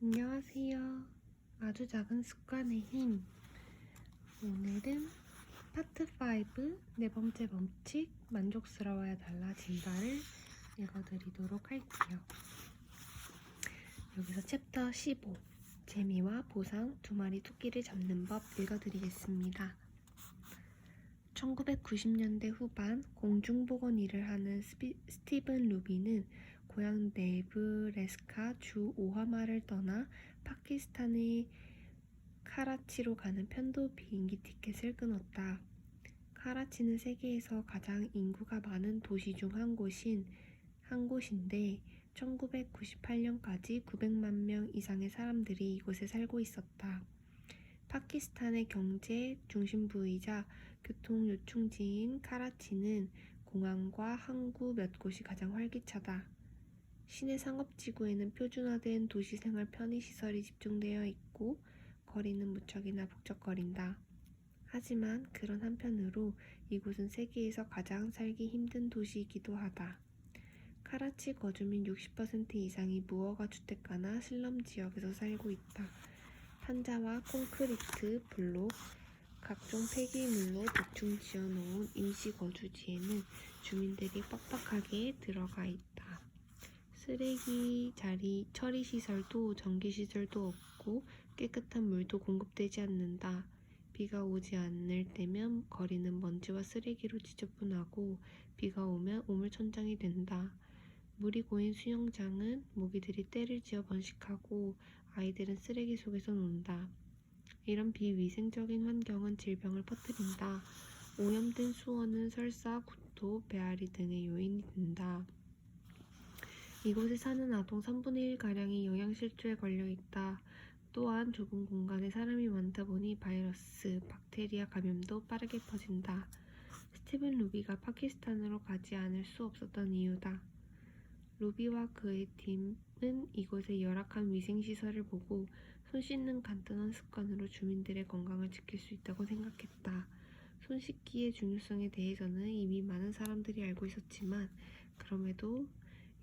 안녕하세요. 아주 작은 습관의 힘. 오늘은 파트 5, 네 번째 법칙, 만족스러워야 달라진다를 읽어드리도록 할게요. 여기서 챕터 15, 재미와 보상, 두 마리 토끼를 잡는 법 읽어드리겠습니다. 1990년대 후반 공중보건 일을 하는 스티븐 루비는 고향 네브래스카 주 오하마를 떠나 파키스탄의 카라치로 가는 편도 비행기 티켓을 끊었다. 카라치는 세계에서 가장 인구가 많은 도시 중 한 곳인데 1998년까지 900만 명 이상의 사람들이 이곳에 살고 있었다. 파키스탄의 경제 중심부이자 교통 요충지인 카라치는 공항과 항구 몇 곳이 가장 활기차다. 시내 상업지구에는 표준화된 도시생활 편의시설이 집중되어 있고 거리는 무척이나 북적거린다. 하지만 그런 한편으로 이곳은 세계에서 가장 살기 힘든 도시이기도 하다. 카라치 거주민 60% 이상이 무허가 주택가나 슬럼 지역에서 살고 있다. 탄자와 콘크리트, 블록, 각종 폐기물로 대충 지어놓은 임시거주지에는 주민들이 빡빡하게 들어가 있다. 쓰레기 처리시설도 전기시설도 없고 깨끗한 물도 공급되지 않는다. 비가 오지 않을 때면 거리는 먼지와 쓰레기로 지저분하고 비가 오면 오물천장이 된다. 물이 고인 수영장은 모기들이 때를 지어 번식하고 아이들은 쓰레기 속에서 논다. 이런 비위생적인 환경은 질병을 퍼뜨린다. 오염된 수원은 설사, 구토, 배앓이 등의 요인이 된다. 이곳에 사는 아동 3분의 1가량이 영양실조에 걸려 있다. 또한 좁은 공간에 사람이 많다 보니 바이러스, 박테리아 감염도 빠르게 퍼진다. 스티븐 루비가 파키스탄으로 가지 않을 수 없었던 이유다. 루비와 그의 팀은 이곳의 열악한 위생시설을 보고 손 씻는 간단한 습관으로 주민들의 건강을 지킬 수 있다고 생각했다. 손 씻기의 중요성에 대해서는 이미 많은 사람들이 알고 있었지만 그럼에도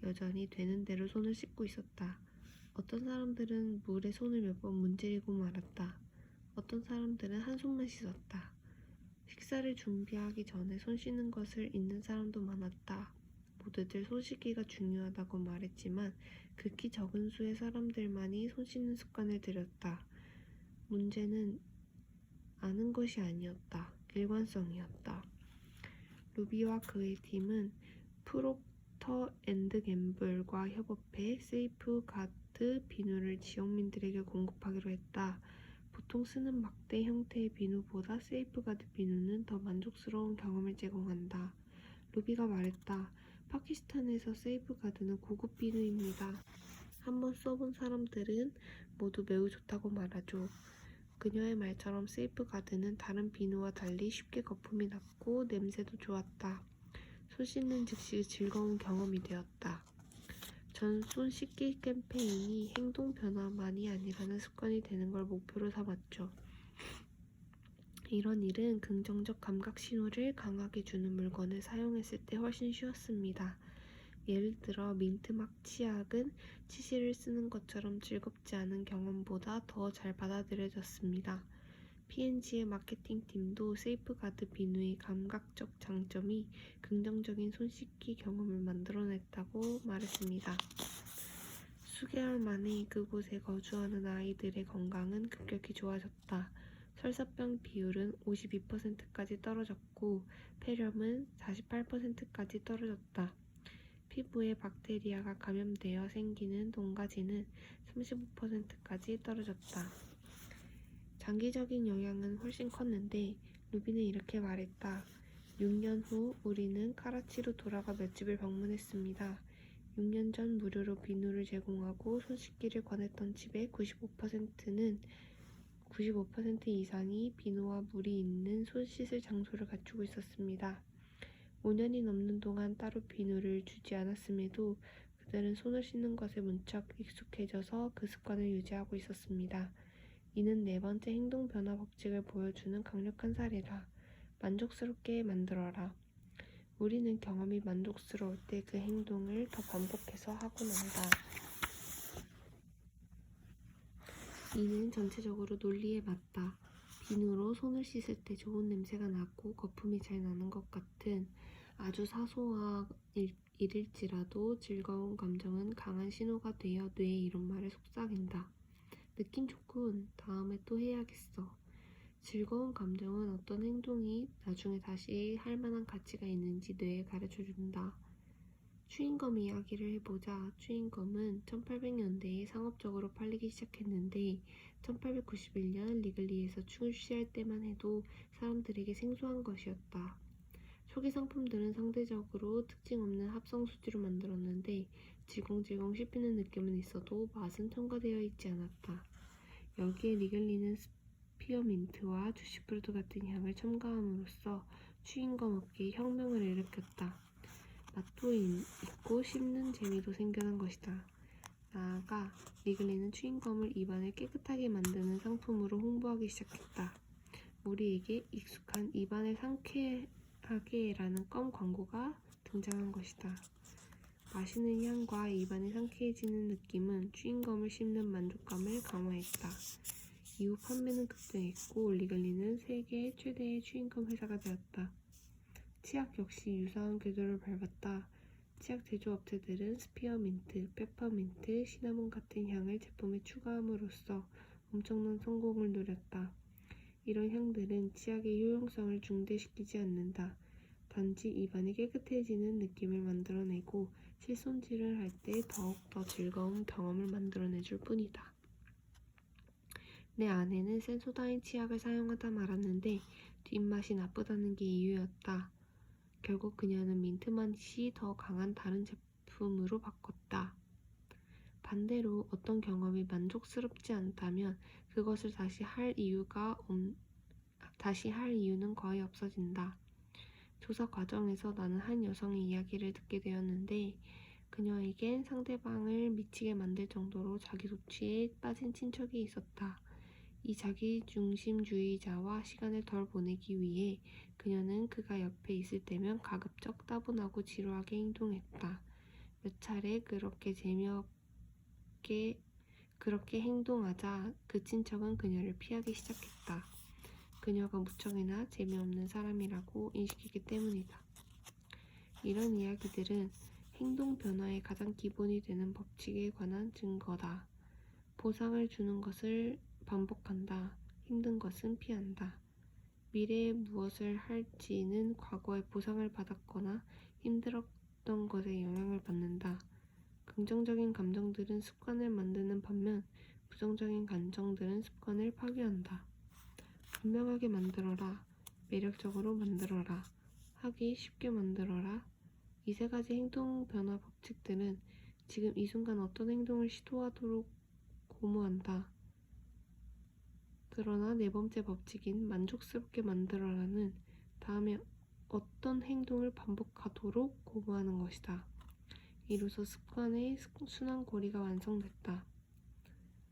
여전히 되는 대로 손을 씻고 있었다. 어떤 사람들은 물에 손을 몇 번 문지르고 말았다. 어떤 사람들은 한 손만 씻었다. 식사를 준비하기 전에 손 씻는 것을 잊는 사람도 많았다. 모두들 손 씻기가 중요하다고 말했지만 극히 적은 수의 사람들만이 손 씻는 습관을 들였다. 문제는 아는 것이 아니었다. 일관성이었다. 루비와 그의 팀은 프록터 앤드 갬블과 협업해 세이프 가드 비누를 지역민들에게 공급하기로 했다. 보통 쓰는 막대 형태의 비누보다 세이프 가드 비누는 더 만족스러운 경험을 제공한다. 루비가 말했다. 파키스탄에서 세이프 가드는 고급 비누입니다. 한번 써본 사람들은 모두 매우 좋다고 말하죠. 그녀의 말처럼 세이프 가드는 다른 비누와 달리 쉽게 거품이 났고 냄새도 좋았다. 손 씻는 즉시 즐거운 경험이 되었다. 전 손 씻기 캠페인이 행동 변화만이 아니라는 습관이 되는 걸 목표로 삼았죠. 이런 일은 긍정적 감각 신호를 강하게 주는 물건을 사용했을 때 훨씬 쉬웠습니다. 예를 들어 민트막 치약은 치실을 쓰는 것처럼 즐겁지 않은 경험보다 더 잘 받아들여졌습니다. P&G의 마케팅팀도 세이프가드 비누의 감각적 장점이 긍정적인 손 씻기 경험을 만들어냈다고 말했습니다. 수개월 만에 그곳에 거주하는 아이들의 건강은 급격히 좋아졌다. 설사병 비율은 52%까지 떨어졌고 폐렴은 48%까지 떨어졌다. 피부에 박테리아가 감염되어 생기는 동가지는 35%까지 떨어졌다. 장기적인 영향은 훨씬 컸는데 루비는 이렇게 말했다. 6년 후 우리는 카라치로 돌아가 몇 집을 방문했습니다. 6년 전 무료로 비누를 제공하고 손 씻기를 권했던 집의 95% 이상이 비누와 물이 있는 손 씻을 장소를 갖추고 있었습니다. 5년이 넘는 동안 따로 비누를 주지 않았음에도 그들은 손을 씻는 것에 무척 익숙해져서 그 습관을 유지하고 있었습니다. 이는 네 번째 행동 변화 법칙을 보여주는 강력한 사례다. 만족스럽게 만들어라. 우리는 경험이 만족스러울 때 그 행동을 더 반복해서 하곤 한다. 이는 전체적으로 논리에 맞다. 비누로 손을 씻을 때 좋은 냄새가 나고 거품이 잘 나는 것 같은 아주 사소한 일일지라도 즐거운 감정은 강한 신호가 되어 뇌의 이런말을 속삭인다. 느낌 좋군. 다음에 또 해야겠어. 즐거운 감정은 어떤 행동이 나중에 다시 할 만한 가치가 있는지 뇌에 가르쳐준다. 추잉검 이야기를 해보자. 추잉검은 1800년대에 상업적으로 팔리기 시작했는데 1891년 리글리에서 출시할 때만 해도 사람들에게 생소한 것이었다. 초기 상품들은 상대적으로 특징 없는 합성 수지로 만들었는데 질겅질겅 씹히는 느낌은 있어도 맛은 첨가되어 있지 않았다. 여기에 리글리는 스피어민트와 주시프루트 같은 향을 첨가함으로써 추잉검 업계에 혁명을 일으켰다. 맛도 있고 씹는 재미도 생겨난 것이다. 나아가 리글리는 추잉검을 입안을 깨끗하게 만드는 상품으로 홍보하기 시작했다. 우리에게 익숙한 입안을 상쾌하게 라는 껌 광고가 등장한 것이다. 맛있는 향과 입안이 상쾌해지는 느낌은 추잉검을 씹는 만족감을 강화했다. 이후 판매는 급등했고 리글리는 세계 최대의 추잉검 회사가 되었다. 치약 역시 유사한 궤도를 밟았다. 치약 제조업체들은 스피어민트, 페퍼민트, 시나몬 같은 향을 제품에 추가함으로써 엄청난 성공을 누렸다. 이런 향들은 치약의 효용성을 중대시키지 않는다. 단지 입안이 깨끗해지는 느낌을 만들어내고 실손질을 할 때 더욱더 즐거운 경험을 만들어내줄 뿐이다. 내 아내는 센소다인 치약을 사용하다 말았는데 뒷맛이 나쁘다는 게 이유였다. 결국 그녀는 민트맛이 더 강한 다른 제품으로 바꿨다. 반대로 어떤 경험이 만족스럽지 않다면 그것을 다시 할 이유는 거의 없어진다. 조사 과정에서 나는 한 여성의 이야기를 듣게 되었는데 그녀에겐 상대방을 미치게 만들 정도로 자기 도취에 빠진 친척이 있었다. 이 자기중심주의자와 시간을 덜 보내기 위해 그녀는 그가 옆에 있을 때면 가급적 따분하고 지루하게 행동했다. 몇 차례 그렇게 행동하자 그 친척은 그녀를 피하기 시작했다. 그녀가 무척이나 재미없는 사람이라고 인식했기 때문이다. 이런 이야기들은 행동 변화의 가장 기본이 되는 법칙에 관한 증거다. 보상을 주는 것을 반복한다. 힘든 것은 피한다. 미래에 무엇을 할지는 과거에 보상을 받았거나 힘들었던 것에 영향을 받는다. 긍정적인 감정들은 습관을 만드는 반면 부정적인 감정들은 습관을 파괴한다. 분명하게 만들어라. 매력적으로 만들어라. 하기 쉽게 만들어라. 이 세 가지 행동 변화 법칙들은 지금 이 순간 어떤 행동을 시도하도록 고무한다. 그러나 네 번째 법칙인 만족스럽게 만들어라는 다음에 어떤 행동을 반복하도록 고무하는 것이다. 이로써 습관의 순환고리가 완성됐다.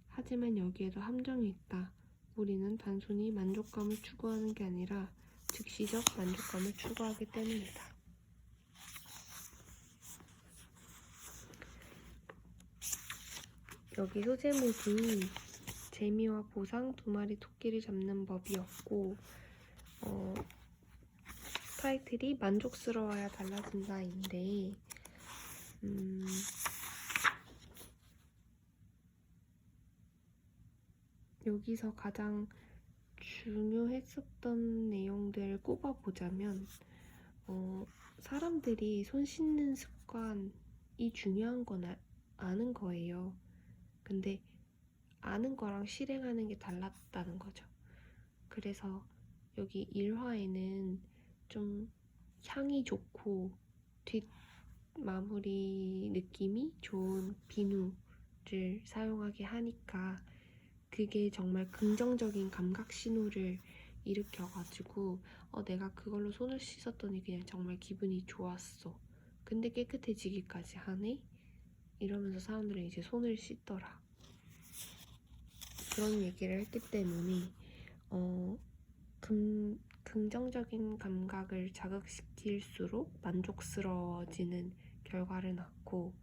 하지만 여기에도 함정이 있다. 우리는 단순히 만족감을 추구하는 게 아니라 즉시적 만족감을 추구하기 때문이다. 여기 소제목이 재미와 보상 두 마리 토끼를 잡는 법이었고 타이틀이 만족스러워야 달라진다인데 여기서 가장 중요했었던 내용들을 꼽아보자면 사람들이 손 씻는 습관이 중요한 건 아는 거예요. 근데 아는 거랑 실행하는 게 달랐다는 거죠. 그래서 여기 1화에는 좀 향이 좋고 뒷마무리 느낌이 좋은 비누를 사용하게 하니까 그게 정말 긍정적인 감각 신호를 일으켜가지고 내가 그걸로 손을 씻었더니 그냥 정말 기분이 좋았어. 근데 깨끗해지기까지 하네? 이러면서 사람들은 이제 손을 씻더라. 그런 얘기를 했기 때문에 긍정적인 감각을 자극시킬수록 만족스러워지는 결과를 낳고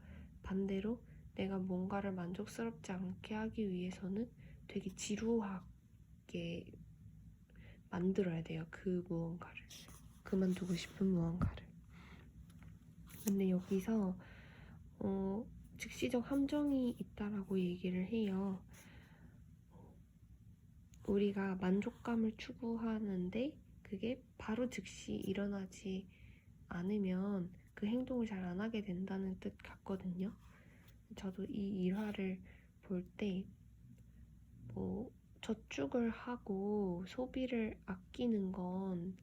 반대로 내가 뭔가를 만족스럽지 않게 하기 위해서는 되게 지루하게 만들어야 돼요. 그 무언가를. 그만두고 싶은 무언가를. 근데 여기서 즉시적 함정이 있다라고 얘기를 해요. 우리가 만족감을 추구하는데 그게 바로 즉시 일어나지 않으면 그 행동을 잘 안 하게 된다는 뜻 같거든요. 저도 이 일화를 볼 때 저축을 하고 소비를 아끼는 건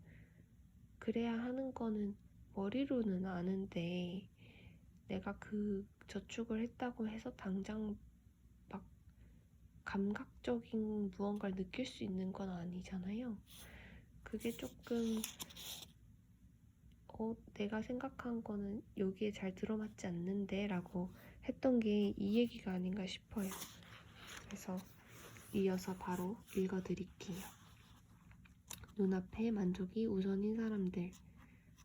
그래야 하는 거는 머리로는 아는데 내가 그 저축을 했다고 해서 당장 막 감각적인 무언가를 느낄 수 있는 건 아니잖아요. 그게 조금 내가 생각한 거는 여기에 잘 들어맞지 않는데 라고 했던 게 이 얘기가 아닌가 싶어요. 그래서 이어서 바로 읽어드릴게요. 눈앞에 만족이 우선인 사람들.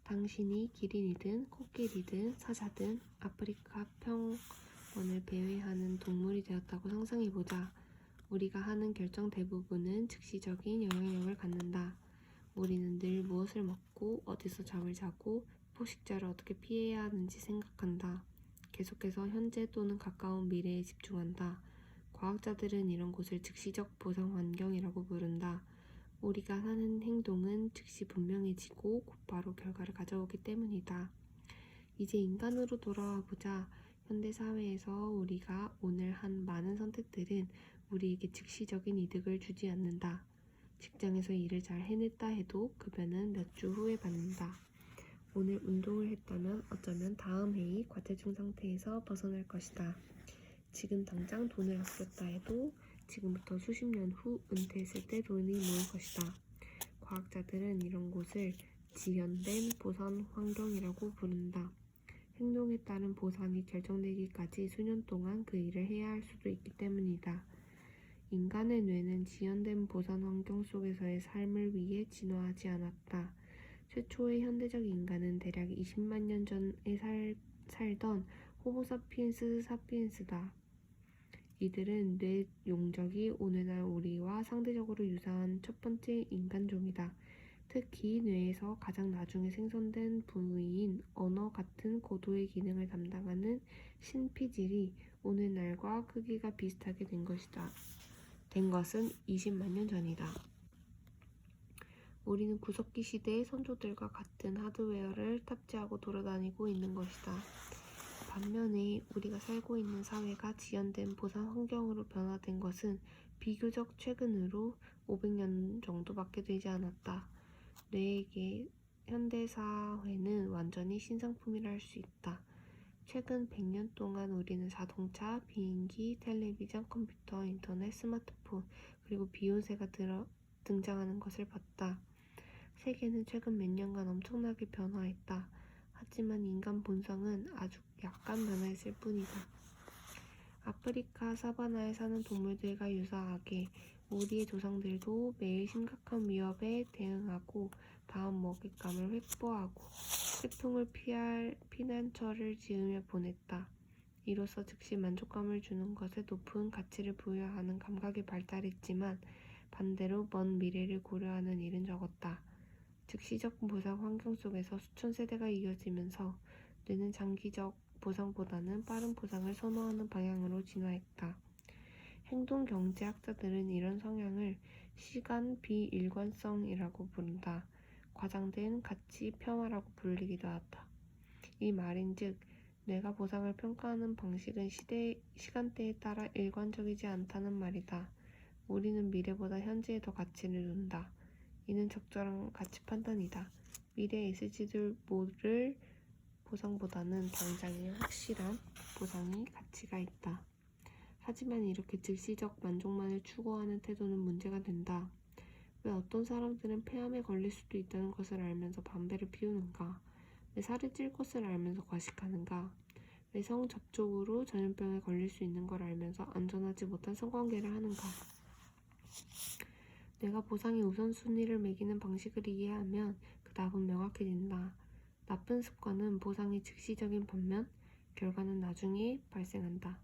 당신이 기린이든 코끼리든 사자든 아프리카 평원을 배회하는 동물이 되었다고 상상해보자. 우리가 하는 결정 대부분은 즉시적인 영향력을 갖는다. 우리는 늘 무엇을 먹고 어디서 잠을 자고 포식자를 어떻게 피해야 하는지 생각한다. 계속해서 현재 또는 가까운 미래에 집중한다. 과학자들은 이런 곳을 즉시적 보상 환경이라고 부른다. 우리가 하는 행동은 즉시 분명해지고 곧바로 결과를 가져오기 때문이다. 이제 인간으로 돌아와 보자. 현대 사회에서 우리가 오늘 한 많은 선택들은 우리에게 즉시적인 이득을 주지 않는다. 직장에서 일을 잘 해냈다 해도 급여는 몇 주 후에 받는다. 오늘 운동을 했다면 어쩌면 다음 해이 과체중 상태에서 벗어날 것이다. 지금 당장 돈을 아꼈다 해도 지금부터 수십 년 후 은퇴했을 때 돈이 모일 것이다. 과학자들은 이런 곳을 지연된 보상 환경이라고 부른다. 행동에 따른 보상이 결정되기까지 수년 동안 그 일을 해야 할 수도 있기 때문이다. 인간의 뇌는 지연된 보상 환경 속에서의 삶을 위해 진화하지 않았다. 최초의 현대적 인간은 대략 20만 년 전에 살던 호모사피엔스 사피엔스다. 이들은 뇌 용적이 오늘날 우리와 상대적으로 유사한 첫 번째 인간종이다. 특히 뇌에서 가장 나중에 생성된 부위인 언어 같은 고도의 기능을 담당하는 신피질이 오늘날과 크기가 비슷하게 된 것은 20만 년 전이다. 우리는 구석기 시대의 선조들과 같은 하드웨어를 탑재하고 돌아다니고 있는 것이다. 반면에 우리가 살고 있는 사회가 지연된 보상 환경으로 변화된 것은 비교적 최근으로 500년 정도밖에 되지 않았다. 뇌에게 현대사회는 완전히 신상품이라 할 수 있다. 최근 100년 동안 우리는 자동차, 비행기, 텔레비전, 컴퓨터, 인터넷, 스마트폰, 그리고 비욘세가 등장하는 것을 봤다. 세계는 최근 몇 년간 엄청나게 변화했다. 하지만 인간 본성은 아주 약간 변화했을 뿐이다. 아프리카 사바나에 사는 동물들과 유사하게 우리의 조상들도 매일 심각한 위협에 대응하고 다음 먹잇감을 획보하고 태풍을 피할 피난처를 지으며 보냈다. 이로써 즉시 만족감을 주는 것에 높은 가치를 부여하는 감각이 발달했지만 반대로 먼 미래를 고려하는 일은 적었다. 즉시적 보상 환경 속에서 수천 세대가 이어지면서 뇌는 장기적 보상보다는 빠른 보상을 선호하는 방향으로 진화했다. 행동경제학자들은 이런 성향을 시간 비일관성이라고 부른다. 과장된 가치 폄하라고 불리기도 하다. 이 말인즉 뇌가 보상을 평가하는 방식은 시간대에 따라 일관적이지 않다는 말이다. 우리는 미래보다 현재에 더 가치를 둔다. 이는 적절한 가치 판단이다. 미래에 있을지도 모를 보상보다는 당장의 확실한 보상이 가치가 있다. 하지만 이렇게 즉시적 만족만을 추구하는 태도는 문제가 된다. 왜 어떤 사람들은 폐암에 걸릴 수도 있다는 것을 알면서 담배를 피우는가? 왜 살이 찔 것을 알면서 과식하는가? 왜 성접촉으로 전염병에 걸릴 수 있는 걸 알면서 안전하지 못한 성관계를 하는가? 내가 보상의 우선순위를 매기는 방식을 이해하면 그 답은 명확해진다. 나쁜 습관은 보상이 즉시적인 반면 결과는 나중에 발생한다.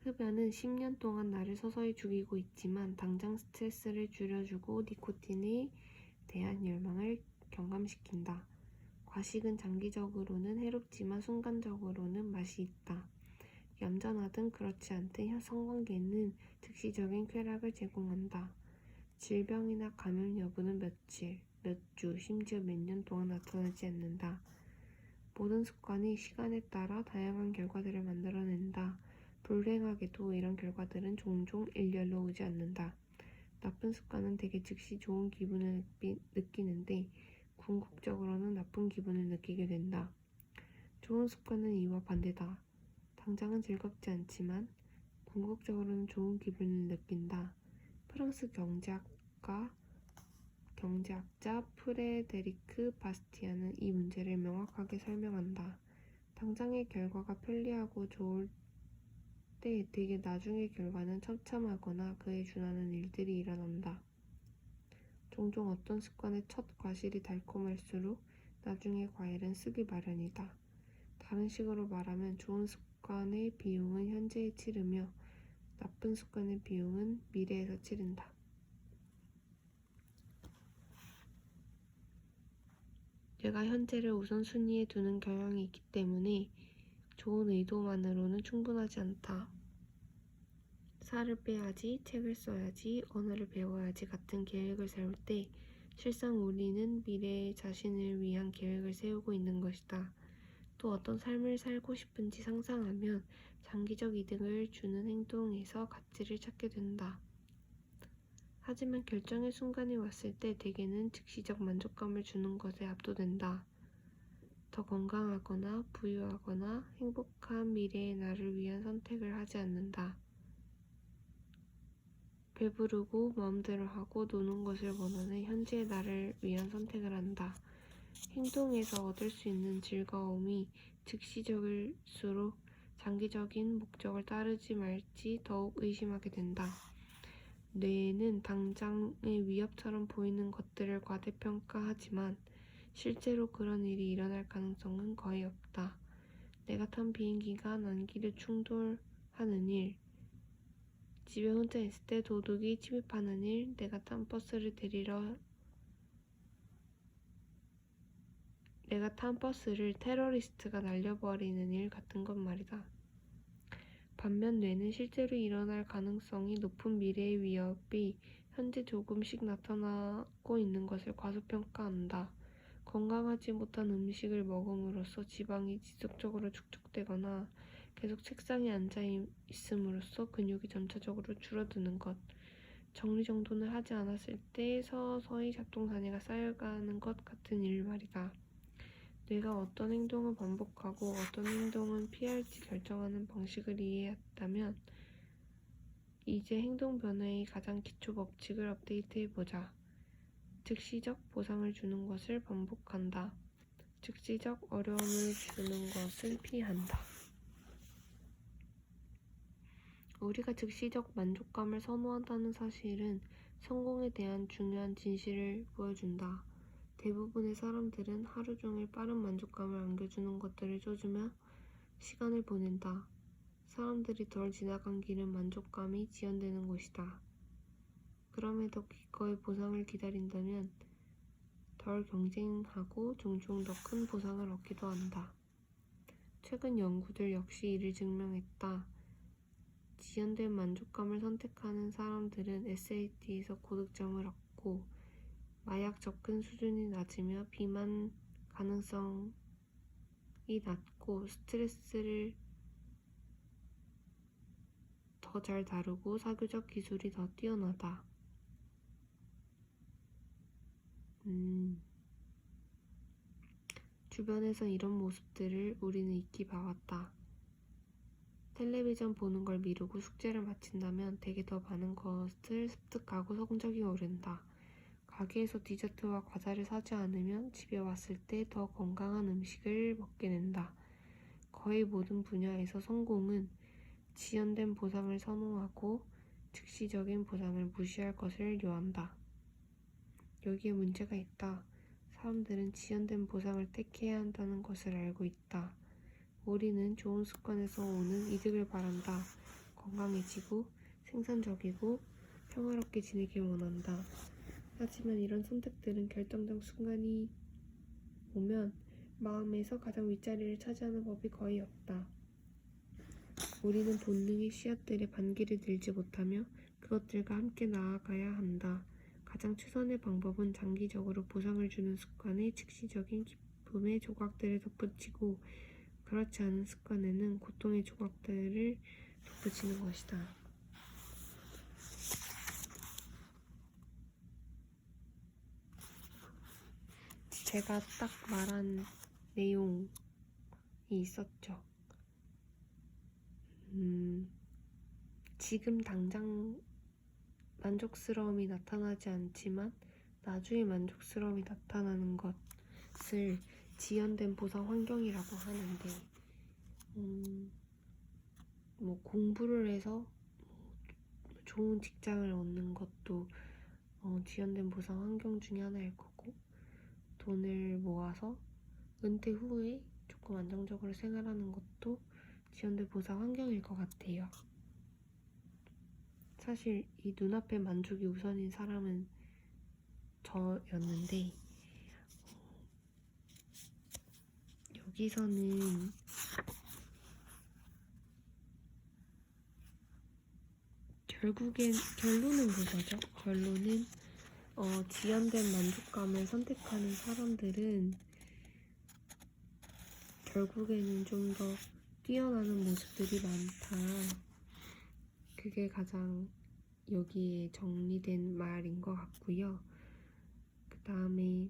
흡연은 10년 동안 나를 서서히 죽이고 있지만 당장 스트레스를 줄여주고 니코틴에 대한 열망을 경감시킨다. 과식은 장기적으로는 해롭지만 순간적으로는 맛이 있다. 얌전하든 그렇지 않든 성관계는 즉시적인 쾌락을 제공한다. 질병이나 감염 여부는 며칠, 몇 주, 심지어 몇 년 동안 나타나지 않는다. 모든 습관이 시간에 따라 다양한 결과들을 만들어낸다. 불행하게도 이런 결과들은 종종 일렬로 오지 않는다. 나쁜 습관은 대개 즉시 좋은 기분을 느끼는데 궁극적으로는 나쁜 기분을 느끼게 된다. 좋은 습관은 이와 반대다. 당장은 즐겁지 않지만 궁극적으로는 좋은 기분을 느낀다. 프랑스 경제학자 프레데리크 바스티아는 이 문제를 명확하게 설명한다. 당장의 결과가 편리하고 좋을 때 대개 나중의 결과는 처참하거나 그에 준하는 일들이 일어난다. 종종 어떤 습관의 첫 과실이 달콤할수록 나중의 과일은 쓰기 마련이다. 다른 식으로 말하면 좋은 습관의 비용은 현재에 치르며 나쁜 습관의 비용은 미래에서 치른다. 내가 현재를 우선순위에 두는 경향이 있기 때문에 좋은 의도만으로는 충분하지 않다. 살을 빼야지, 책을 써야지, 언어를 배워야지 같은 계획을 세울 때 실상 우리는 미래의 자신을 위한 계획을 세우고 있는 것이다. 또 어떤 삶을 살고 싶은지 상상하면 장기적 이득을 주는 행동에서 가치를 찾게 된다. 하지만 결정의 순간이 왔을 때 대개는 즉시적 만족감을 주는 것에 압도된다. 더 건강하거나 부유하거나 행복한 미래의 나를 위한 선택을 하지 않는다. 배부르고 마음대로 하고 노는 것을 원하는 현재의 나를 위한 선택을 한다. 행동에서 얻을 수 있는 즐거움이 즉시적일수록 장기적인 목적을 따르지 말지 더욱 의심하게 된다. 뇌는 당장의 위협처럼 보이는 것들을 과대평가하지만 실제로 그런 일이 일어날 가능성은 거의 없다. 내가 탄 비행기가 난기를 충돌하는 일, 집에 혼자 있을 때 도둑이 침입하는 일, 내가 탄 버스를 테러리스트가 날려버리는 일 같은 것 말이다. 반면 뇌는 실제로 일어날 가능성이 높은 미래의 위협이 현재 조금씩 나타나고 있는 것을 과소평가한다. 건강하지 못한 음식을 먹음으로써 지방이 지속적으로 축적되거나 계속 책상에 앉아 있음으로써 근육이 점차적으로 줄어드는 것, 정리정돈을 하지 않았을 때 서서히 잡동사니가 쌓여가는 것 같은 일 말이다. 뇌가 어떤 행동을 반복하고 어떤 행동은 피할지 결정하는 방식을 이해했다면 이제 행동 변화의 가장 기초 법칙을 업데이트해보자. 즉시적 보상을 주는 것을 반복한다. 즉시적 어려움을 주는 것을 피한다. 우리가 즉시적 만족감을 선호한다는 사실은 성공에 대한 중요한 진실을 보여준다. 대부분의 사람들은 하루 종일 빠른 만족감을 안겨주는 것들을 쫓으며 시간을 보낸다. 사람들이 덜 지나간 길은 만족감이 지연되는 곳이다. 그럼에도 기꺼이 보상을 기다린다면 덜 경쟁하고 종종 더 큰 보상을 얻기도 한다. 최근 연구들 역시 이를 증명했다. 지연된 만족감을 선택하는 사람들은 SAT에서 고득점을 얻고 마약 접근 수준이 낮으며 비만 가능성이 낮고 스트레스를 더 잘 다루고 사교적 기술이 더 뛰어나다. 주변에서 이런 모습들을 우리는 익히 봐왔다. 텔레비전 보는 걸 미루고 숙제를 마친다면 대개 더 많은 것을 습득하고 성적이 오른다. 가게에서 디저트와 과자를 사지 않으면 집에 왔을 때 더 건강한 음식을 먹게 된다. 거의 모든 분야에서 성공은 지연된 보상을 선호하고 즉시적인 보상을 무시할 것을 요한다. 여기에 문제가 있다. 사람들은 지연된 보상을 택해야 한다는 것을 알고 있다. 우리는 좋은 습관에서 오는 이득을 바란다. 건강해지고 생산적이고 평화롭게 지내길 원한다. 하지만 이런 선택들은 결정적 순간이 오면 마음에서 가장 윗자리를 차지하는 법이 거의 없다. 우리는 본능의 씨앗들의 반기를 들지 못하며 그것들과 함께 나아가야 한다. 가장 최선의 방법은 장기적으로 보상을 주는 습관에 즉시적인 기쁨의 조각들을 덧붙이고 그렇지 않은 습관에는 고통의 조각들을 덧붙이는 것이다. 제가 딱 말한 내용이 있었죠. 지금 당장 만족스러움이 나타나지 않지만 나중에 만족스러움이 나타나는 것을 지연된 보상 환경이라고 하는데 공부를 해서 좋은 직장을 얻는 것도 지연된 보상 환경 중에 하나일 거고 돈을 모아서 은퇴 후에 조금 안정적으로 생활하는 것도 지연된 보상 환경일 것 같아요. 사실 이 눈앞의 만족이 우선인 사람은 저였는데 여기서는 결국엔 결론은 그거죠. 결론은 지연된 만족감을 선택하는 사람들은 결국에는 좀 더 뛰어나는 모습들이 많다. 그게 가장 여기에 정리된 말인 것 같고요. 그 다음에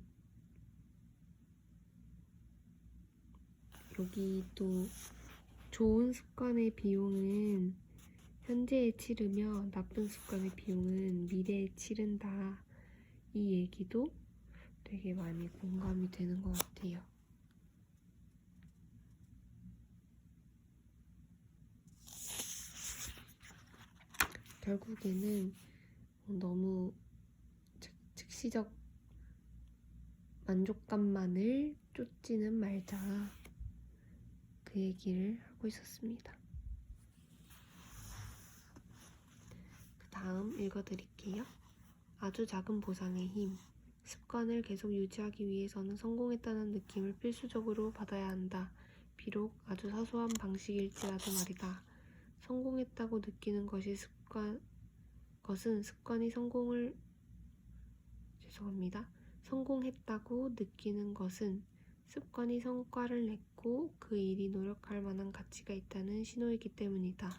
여기 또 좋은 습관의 비용은 현재에 치르며 나쁜 습관의 비용은 미래에 치른다. 이 얘기도 되게 많이 공감이 되는 것 같아요. 결국에는 너무 즉시적 만족감만을 쫓지는 말자. 그 얘기를 하고 있었습니다. 그 다음 읽어드릴게요. 아주 작은 보상의 힘. 습관을 계속 유지하기 위해서는 성공했다는 느낌을 필수적으로 받아야 한다. 비록 아주 사소한 방식일지라도 말이다. 성공했다고 느끼는 것은 습관이 성공했다고 느끼는 것은 습관이 성과를 냈고 그 일이 노력할 만한 가치가 있다는 신호이기 때문이다.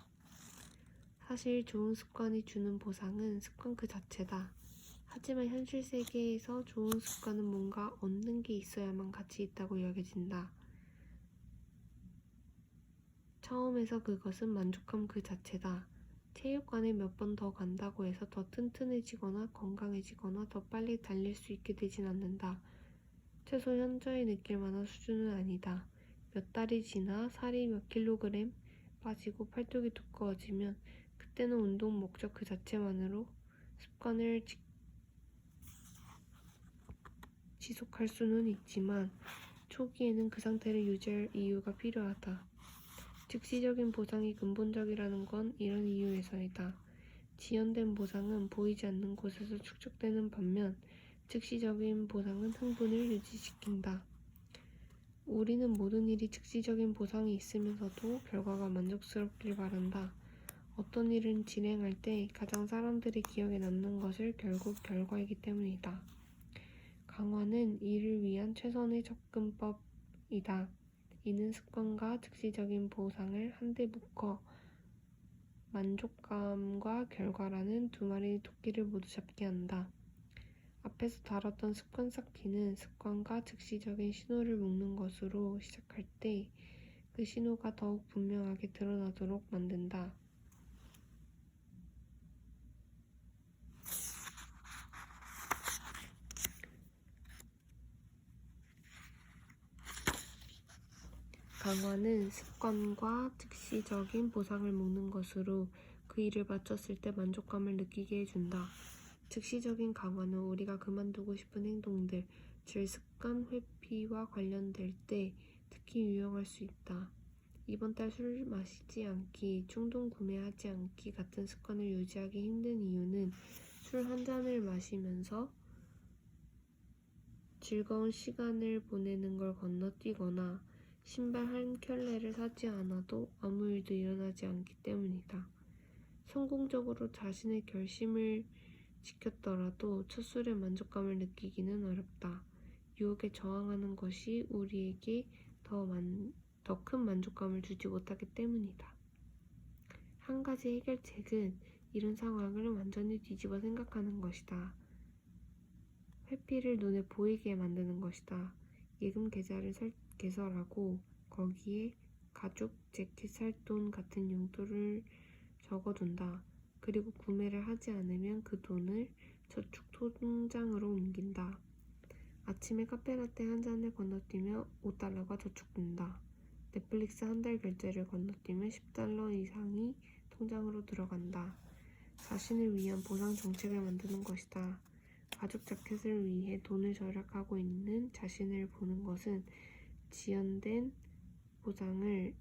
사실 좋은 습관이 주는 보상은 습관 그 자체다. 하지만 현실 세계에서 좋은 습관은 뭔가 얻는 게 있어야만 가치 있다고 여겨진다. 처음에서 그것은 만족감 그 자체다. 체육관에 몇 번 더 간다고 해서 더 튼튼해지거나 건강해지거나 더 빨리 달릴 수 있게 되진 않는다. 최소 현저히 느낄 만한 수준은 아니다. 몇 달이 지나 살이 몇 킬로그램 빠지고 팔뚝이 두꺼워지면 그때는 운동 목적 그 자체만으로 습관을 지속할 수는 있지만 초기에는 그 상태를 유지할 이유가 필요하다. 즉시적인 보상이 근본적이라는 건 이런 이유에서이다. 지연된 보상은 보이지 않는 곳에서 축적되는 반면 즉시적인 보상은 흥분을 유지시킨다. 우리는 모든 일이 즉시적인 보상이 있으면서도 결과가 만족스럽길 바란다. 어떤 일을 진행할 때 가장 사람들의 기억에 남는 것은 결국 결과이기 때문이다. 강화는 이를 위한 최선의 접근법이다. 이는 습관과 즉시적인 보상을 한데 묶어 만족감과 결과라는 두 마리 토끼를 모두 잡게 한다. 앞에서 다뤘던 습관 쌓기는 습관과 즉시적인 신호를 묶는 것으로 시작할 때 그 신호가 더욱 분명하게 드러나도록 만든다. 강화는 습관과 즉시적인 보상을 묶는 것으로 그 일을 마쳤을 때 만족감을 느끼게 해준다. 즉시적인 강화는 우리가 그만두고 싶은 행동들, 즉 습관 회피와 관련될 때 특히 유용할 수 있다. 이번 달 술 마시지 않기, 충동 구매하지 않기 같은 습관을 유지하기 힘든 이유는 술 한 잔을 마시면서 즐거운 시간을 보내는 걸 건너뛰거나 신발 한 켤레를 사지 않아도 아무 일도 일어나지 않기 때문이다. 성공적으로 자신의 결심을 지켰더라도 첫 술의 만족감을 느끼기는 어렵다. 유혹에 저항하는 것이 우리에게 더 큰 만족감을 주지 못하기 때문이다. 한 가지 해결책은 이런 상황을 완전히 뒤집어 생각하는 것이다. 회피를 눈에 보이게 만드는 것이다. 예금 계좌를 개설하고 거기에 가죽 재킷 살 돈 같은 용도를 적어둔다. 그리고 구매를 하지 않으면 그 돈을 저축 통장으로 옮긴다. 아침에 카페라떼 한 잔을 건너뛰며 $5가 저축된다. 넷플릭스 한 달 결제를 건너뛰면 $10 이상이 통장으로 들어간다. 자신을 위한 보상 정책을 만드는 것이다. 가죽 자켓을 위해 돈을 절약하고 있는 자신을 보는 것은 지연된 보상을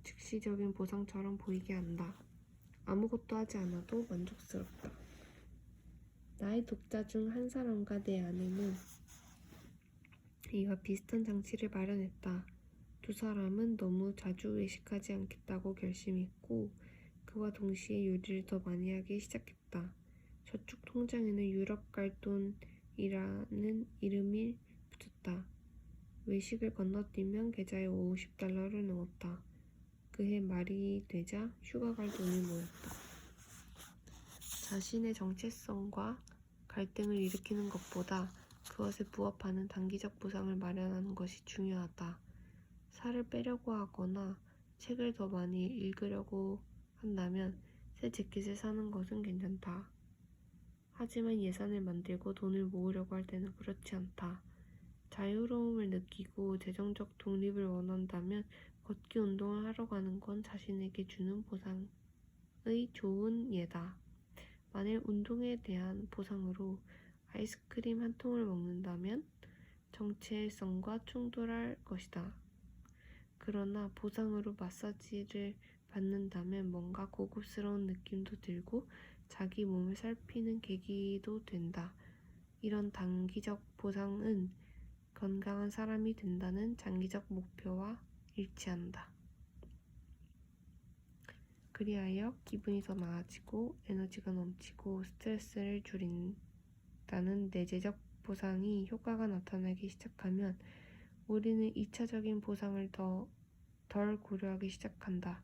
즉시적인 보상처럼 보이게 한다. 아무것도 하지 않아도 만족스럽다. 나의 독자 중 한 사람과 내 아내는 이와 비슷한 장치를 마련했다. 두 사람은 너무 자주 외식하지 않겠다고 결심했고 그와 동시에 요리를 더 많이 하기 시작했다. 저축 통장에는 유럽 갈 돈이라는 이름이 붙었다. 외식을 건너뛰면 계좌에 $50를 넣었다. 그해 말이 되자 휴가 갈 돈이 모였다. 자신의 정체성과 갈등을 일으키는 것보다 그것에 부합하는 단기적 보상을 마련하는 것이 중요하다. 살을 빼려고 하거나 책을 더 많이 읽으려고 한다면 새 재킷을 사는 것은 괜찮다. 하지만 예산을 만들고 돈을 모으려고 할 때는 그렇지 않다. 자유로움을 느끼고 재정적 독립을 원한다면 걷기 운동을 하러 가는 건 자신에게 주는 보상의 좋은 예다. 만일 운동에 대한 보상으로 아이스크림 한 통을 먹는다면 정체성과 충돌할 것이다. 그러나 보상으로 마사지를 받는다면 뭔가 고급스러운 느낌도 들고 자기 몸을 살피는 계기도 된다. 이런 단기적 보상은 건강한 사람이 된다는 장기적 목표와 일치한다. 그리하여 기분이 더 나아지고 에너지가 넘치고 스트레스를 줄인다는 내재적 보상이 효과가 나타나기 시작하면 우리는 2차적인 보상을 덜 고려하기 시작한다.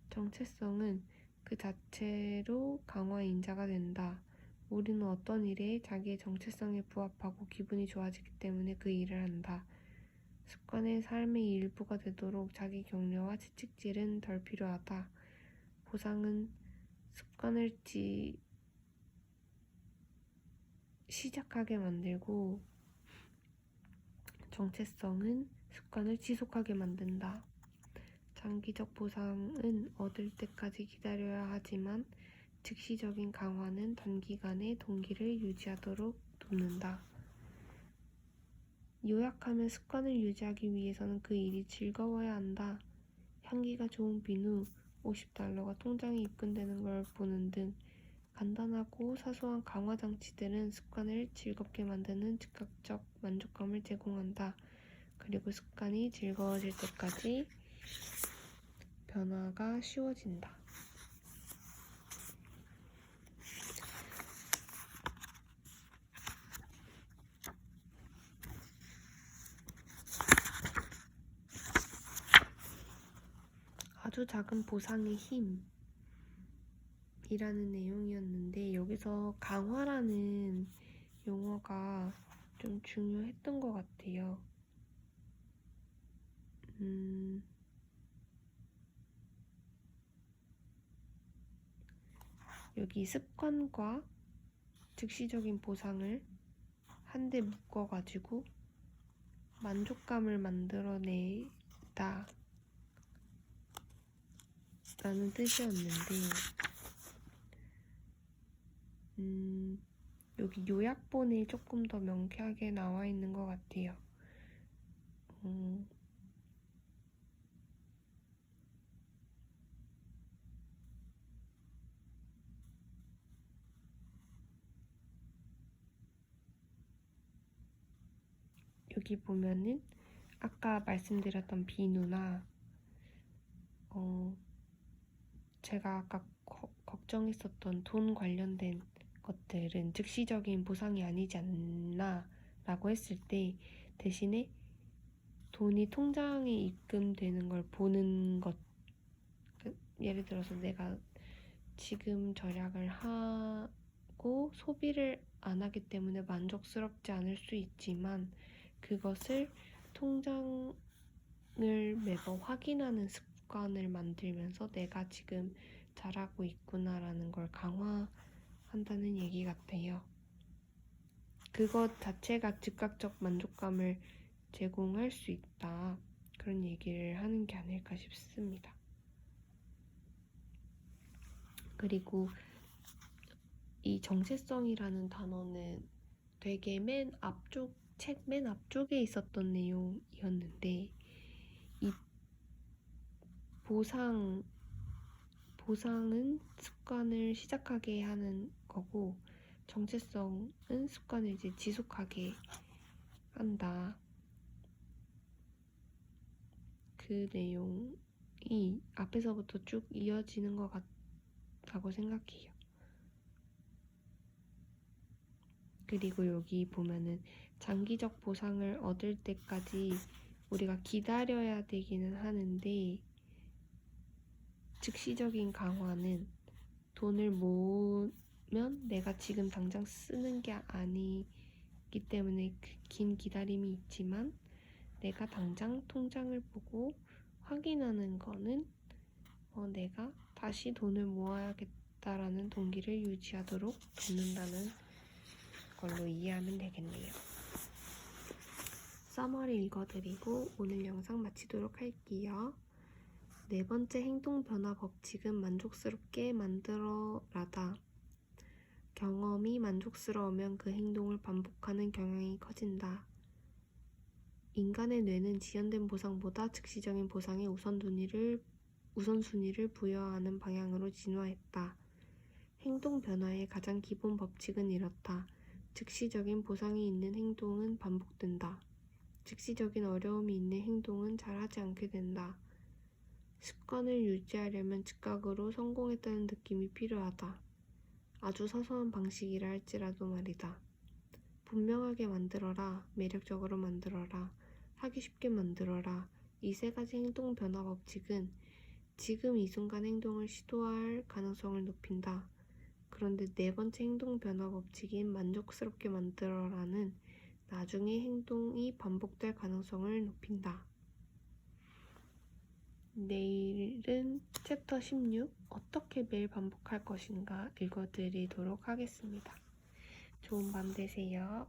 정체성은 그 자체로 강화 인자가 된다. 우리는 어떤 일에 자기의 정체성에 부합하고 기분이 좋아지기 때문에 그 일을 한다. 습관의 삶의 일부가 되도록 자기 격려와 채찍질은 덜 필요하다. 보상은 습관을 시작하게 만들고 정체성은 습관을 지속하게 만든다. 장기적 보상은 얻을 때까지 기다려야 하지만 즉시적인 강화는 단기간의 동기를 유지하도록 돕는다. 요약하면 습관을 유지하기 위해서는 그 일이 즐거워야 한다. 향기가 좋은 비누, $50가 통장에 입금되는 걸 보는 등 간단하고 사소한 강화 장치들은 습관을 즐겁게 만드는 즉각적 만족감을 제공한다. 그리고 습관이 즐거워질 때까지 변화가 쉬워진다. 아주 작은 보상의 힘이라는 내용이었는데 여기서 강화라는 용어가 좀 중요했던 것 같아요. 여기 습관과 즉시적인 보상을 한데 묶어가지고 만족감을 만들어내다 라는 뜻이었는데 여기 요약본에 조금 더 명쾌하게 나와 있는 것 같아요. 여기 보면은 아까 말씀드렸던 비누나 제가 아까 걱정했었던 돈 관련된 것들은 즉시적인 보상이 아니지 않나 라고 했을 때 대신에 돈이 통장에 입금되는 걸 보는 것, 예를 들어서 내가 지금 절약을 하고 소비를 안 하기 때문에 만족스럽지 않을 수 있지만 그것을 통장을 매번 확인하는 습관을 만들면서 내가 지금 잘하고 있구나라는 걸 강화한다는 얘기 같아요. 그것 자체가 즉각적 만족감을 제공할 수 있다. 그런 얘기를 하는 게 아닐까 싶습니다. 그리고 이 정체성이라는 단어는 되게 책 맨 앞쪽에 있었던 내용이었는데 이 보상은 습관을 시작하게 하는 거고 정체성은 습관을 이제 지속하게 한다. 그 내용이 앞에서부터 쭉 이어지는 것 같다고 생각해요. 그리고 여기 보면은 장기적 보상을 얻을 때까지 우리가 기다려야 되기는 하는데 즉시적인 강화는 돈을 모으면 내가 지금 당장 쓰는 게 아니기 때문에 긴 기다림이 있지만 내가 당장 통장을 보고 확인하는 거는 내가 다시 돈을 모아야겠다라는 동기를 유지하도록 돕는다는 걸로 이해하면 되겠네요. 써머리 읽어드리고 오늘 영상 마치도록 할게요. 네 번째 행동 변화 법칙은 만족스럽게 만들어라다. 경험이 만족스러우면 그 행동을 반복하는 경향이 커진다. 인간의 뇌는 지연된 보상보다 즉시적인 보상에 우선순위를 부여하는 방향으로 진화했다. 행동 변화의 가장 기본 법칙은 이렇다. 즉시적인 보상이 있는 행동은 반복된다. 즉시적인 어려움이 있는 행동은 잘하지 않게 된다. 습관을 유지하려면 즉각으로 성공했다는 느낌이 필요하다. 아주 사소한 방식이라 할지라도 말이다. 분명하게 만들어라, 매력적으로 만들어라, 하기 쉽게 만들어라. 이 세 가지 행동 변화 법칙은 지금 이 순간 행동을 시도할 가능성을 높인다. 그런데 네 번째 행동 변화 법칙인 만족스럽게 만들어라는 나중에 행동이 반복될 가능성을 높인다. 내일은 챕터 16 어떻게 매일 반복할 것인가 읽어드리도록 하겠습니다. 좋은 밤 되세요.